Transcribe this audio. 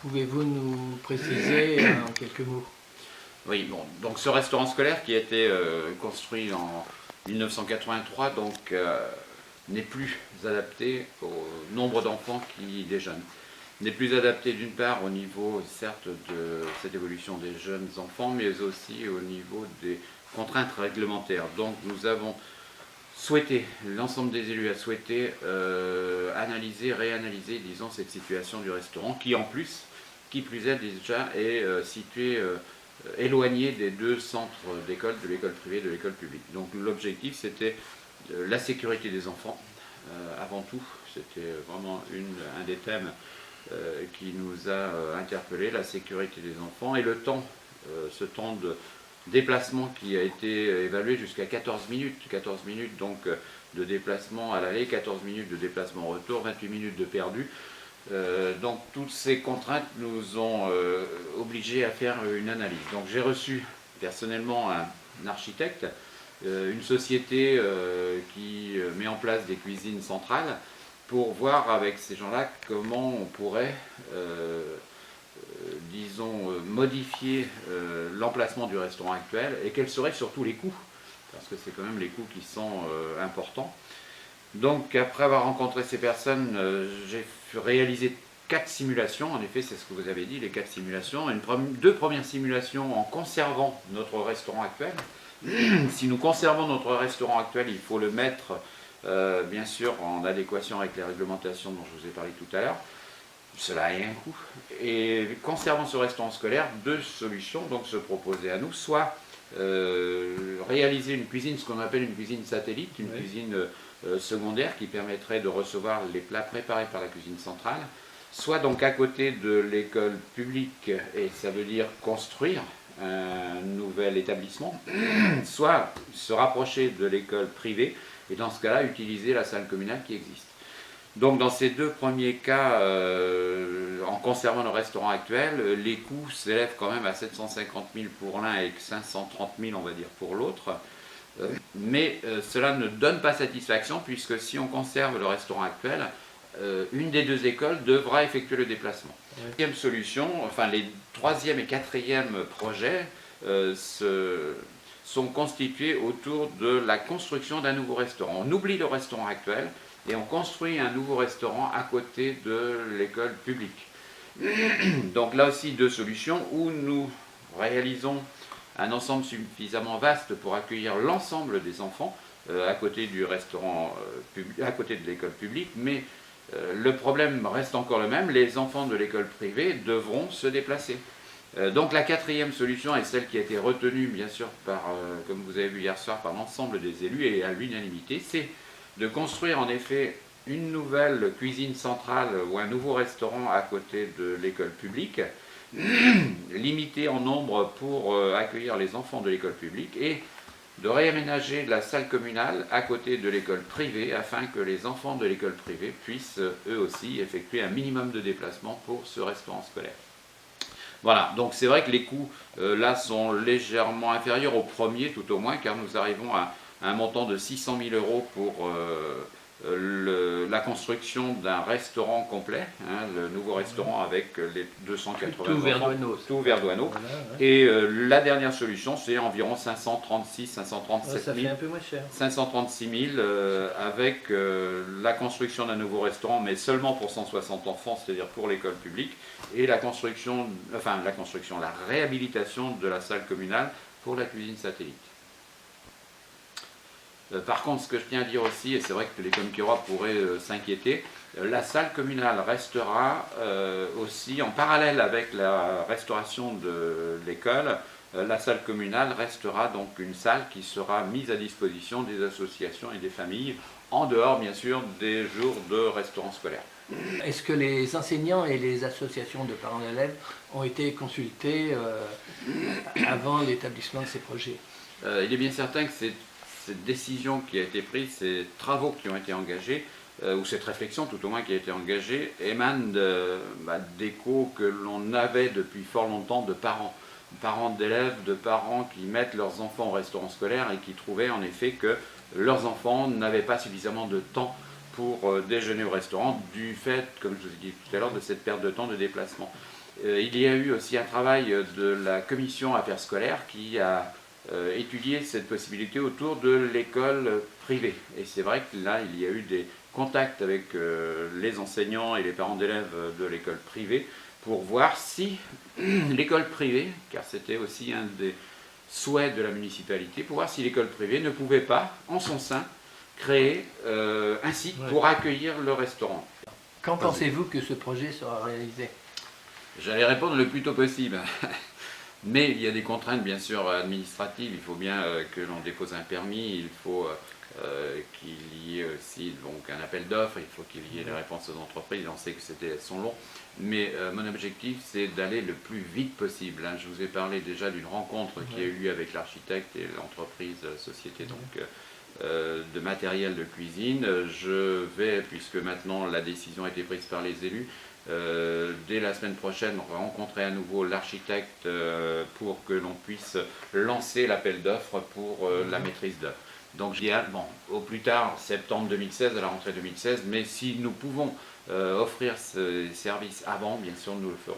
Pouvez-vous nous préciser en quelques mots? Oui, bon, donc ce restaurant scolaire qui a été construit en 1983 n'est plus adapté au nombre d'enfants qui déjeunent. N'est plus adapté d'une part au niveau certes de cette évolution des jeunes enfants, mais aussi au niveau des contraintes réglementaires. Donc nous avons souhaité, l'ensemble des élus a souhaité analyser, réanalyser, disons, cette situation du restaurant qui plus est déjà est situé éloigné des deux centres d'école, de l'école privée et de l'école publique. Donc l'objectif c'était la sécurité des enfants avant tout, c'était vraiment un des thèmes qui nous a interpellés, la sécurité des enfants et le temps, ce temps de déplacement qui a été évalué jusqu'à 14 minutes donc de déplacement à l'aller, 14 minutes de déplacement au retour, 28 minutes de perdu. Donc toutes ces contraintes nous ont obligés à faire une analyse. Donc j'ai reçu personnellement un architecte, une société qui met en place des cuisines centrales pour voir avec ces gens-là comment on pourrait, disons, modifier l'emplacement du restaurant actuel et quels seraient surtout les coûts, parce que c'est quand même les coûts qui sont importants. Donc après avoir rencontré ces personnes, j'ai réalisé 4 simulations, en effet c'est ce que vous avez dit, les 4 simulations, deux premières simulations en conservant notre restaurant actuel. Si nous conservons notre restaurant actuel, il faut le mettre bien sûr en adéquation avec les réglementations dont je vous ai parlé tout à l'heure. Cela a un coût. Et concernant ce restaurant scolaire, deux solutions donc se proposaient à nous, soit réaliser une cuisine, ce qu'on appelle une cuisine satellite, une cuisine secondaire qui permettrait de recevoir les plats préparés par la cuisine centrale, soit donc à côté de l'école publique, et ça veut dire construire un nouvel établissement, soit se rapprocher de l'école privée, et dans ce cas-là, utiliser la salle communale qui existe. Donc dans ces deux premiers cas, en conservant le restaurant actuel, les coûts s'élèvent quand même à 750 000 pour l'un et 530 000 on va dire pour l'autre. Mais cela ne donne pas satisfaction puisque si on conserve le restaurant actuel, une des deux écoles devra effectuer le déplacement. Ouais. Deuxième solution, enfin les troisième et quatrième projets sont constitués autour de la construction d'un nouveau restaurant. On oublie le restaurant actuel et on construit un nouveau restaurant à côté de l'école publique. Donc là aussi deux solutions où nous réalisons un ensemble suffisamment vaste pour accueillir l'ensemble des enfants à côté du restaurant à côté de l'école publique, mais le problème reste encore le même, les enfants de l'école privée devront se déplacer. Donc la quatrième solution est celle qui a été retenue bien sûr par, comme vous avez vu hier soir, par l'ensemble des élus et à l'unanimité, c'est de construire en effet une nouvelle cuisine centrale ou un nouveau restaurant à côté de l'école publique, limité en nombre pour accueillir les enfants de l'école publique et de réaménager la salle communale à côté de l'école privée afin que les enfants de l'école privée puissent eux aussi effectuer un minimum de déplacement pour ce restaurant scolaire. Voilà, donc c'est vrai que les coûts là sont légèrement inférieurs au premier tout au moins car nous arrivons à un montant de 600 000 € pour la construction d'un restaurant complet, hein, le nouveau restaurant avec les 280 tout Verdoineau. Tout Verdoineau. Voilà, ouais. Et la dernière solution, c'est environ 536, 537 000. Ça fait un peu moins cher. 536 000 avec la construction d'un nouveau restaurant, mais seulement pour 160 enfants, c'est-à-dire pour l'école publique, et la réhabilitation de la salle communale pour la cuisine satellite. Par contre, ce que je tiens à dire aussi, et c'est vrai que les Comquérois pourraient s'inquiéter, la salle communale restera aussi en parallèle avec la restauration de l'école. La salle communale restera donc une salle qui sera mise à disposition des associations et des familles, en dehors bien sûr des jours de restaurant scolaire. Est-ce que les enseignants et les associations de parents d'élèves ont été consultés avant l'établissement de ces projets? Il est bien certain que cette décision qui a été prise, ces travaux qui ont été engagés, ou cette réflexion tout au moins qui a été engagée, émane d'échos que l'on avait depuis fort longtemps de parents d'élèves, de parents qui mettent leurs enfants au restaurant scolaire et qui trouvaient en effet que leurs enfants n'avaient pas suffisamment de temps pour déjeuner au restaurant du fait, comme je vous ai dit tout à l'heure, de cette perte de temps de déplacement. Il y a eu aussi un travail de la commission affaires scolaires qui a étudié cette possibilité autour de l'école privée. Et c'est vrai que là, il y a eu des contacts avec les enseignants et les parents d'élèves de l'école privée pour voir si l'école privée, car c'était aussi un des souhaits de la municipalité, pour voir si l'école privée ne pouvait pas, en son sein, créer un site pour accueillir le restaurant. Quand pensez-vous que ce projet sera réalisé? J'allais répondre le plus tôt possible. Mais il y a des contraintes bien sûr administratives, il faut bien que l'on dépose un permis, il faut qu'il y ait aussi donc, un appel d'offres, il faut qu'il y ait des réponses aux entreprises, on sait que ces délais sont longs, mais mon objectif c'est d'aller le plus vite possible. Je vous ai parlé déjà d'une rencontre qui a eu lieu avec l'architecte et l'entreprise, société donc, de matériel de cuisine. Je vais, puisque maintenant la décision a été prise par les élus, dès la semaine prochaine rencontrer à nouveau l'architecte pour que l'on puisse lancer l'appel d'offres pour la maîtrise d'œuvre. Donc je dis bon, au plus tard septembre 2016, à la rentrée 2016, mais si nous pouvons offrir ce service avant, bien sûr nous le ferons.